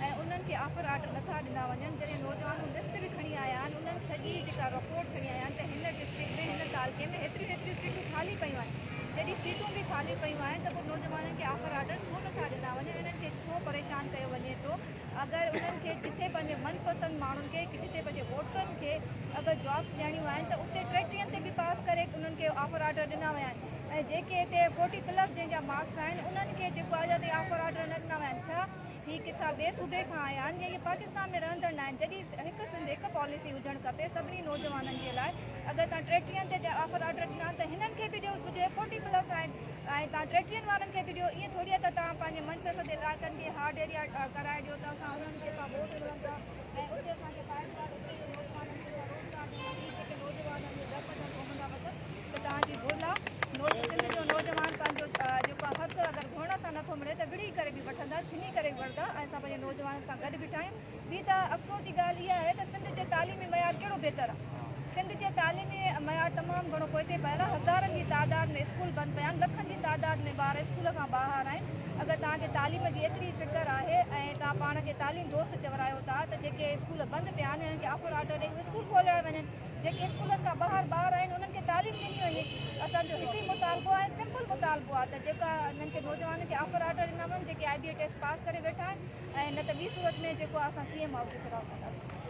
ऐं उन्हनि खे ऑफर ऑर्डर नथा ॾिना वञनि। जॾहिं नौजवान लिस्ट बि खणी आया आहिनि, उन्हनि सॼी जेका रिपोर्ट खणी आया आहिनि त हिन डिस्ट्रिक्ट में हिन तालुके में हेतिरियूं सीटूं ख़ाली पियूं आहिनि। जॾहिं सीटूं बि ख़ाली पियूं आहिनि त पोइ नौजवाननि खे ऑफर ऑर्डर छो नथा ॾिना वञनि, इन्हनि खे छो परेशान कयो वञे थो। अगरि उन्हनि खे जिथे पंहिंजे मनपसंदि माण्हुनि खे, जिथे पंहिंजे वोटरनि खे अगरि जॉब्स ॾियणियूं आहिनि त उते 33 ते बि पास करे उन्हनि खे ऑफर ऑर्डर ॾिना विया आहिनि। ऐं जेके हिते 40+ जंहिंजा मार्क्स आहिनि उन्हनि खे जेको आहे ते ऑफर ऑर्डर न ॾिना विया आहिनि। छा ही किथां ॿिए सूबे खां आया आहिनि या इहे पाकिस्तान में रहंदड़ न आहिनि? जॾहिं हिकु पॉलिसी हुजणु खपे सभिनी नौजवाननि जे लाइ। अगरि तव्हां 33 ते ऑफर ऑर्डर ॾिना त हिननि खे बि ॾियो, जे 40+ आहिनि ऐं तव्हां 33 वारनि खे बि ॾियो। ईअं थोरी आहे त तव्हां पंहिंजे मनपसंदि इलाइक़नि खे हार्ड एरिया कराए ॾियो त असां उन्हनि जेका वोट मिलंदा ऐं उते असांखे फ़ाइदो उते जे नौजवाननि खे रोज़गार ॾींदा। ही जेके नौजवान डप घुमंदा वक़्तु त तव्हांजी भुल आहे। सिंध जो नौजवान पंहिंजो जेको हक़ अगरि घुरण सां नथो मिले त विड़ी करे बि वठंदा, छिनी करे बि वठंदा ऐं असां पंहिंजे नौजवाननि सां गॾु बीठा आहियूं। ॿी त अफ़सोस जी ॻाल्हि इहा आहे त सिंध जे तालीमी मयार कहिड़ो बहितर आहे। सिंध जे तालीमी मयार तमामु घणो पोइ हिते पहिरियों हज़ारनि जी तादाद में स्कूल बंदि पिया आहिनि, लखनि जी तादाद में ॿार स्कूल खां ॿाहिरि आहिनि। अगरि तव्हांखे तालीम जी एतिरी फ़िक्र आहे ऐं तव्हां पाण खे तालीम दोस्त चवरायो था त जेके स्कूल बंदि पिया आहिनि हिननि खे ऑफर ऑर्डर ॾेई स्कूल खोलाए वञनि। जेके स्कूलनि खां ॿाहिरि ॿार आहिनि उन्हनि खे तालीम ॾिनी वञे। असांजो हिकु ई मुतालबो आहे, सिंपल मुतालबो आहे त जेका हिननि खे नौजवाननि खे ऑफर ऑर्डर ॾिना वञनि जेके IBA टेस्ट पास करे वेठा आहिनि ऐं न त ॿी सूरत में जेको आहे असां CM ऑफिस राउ कंदासीं।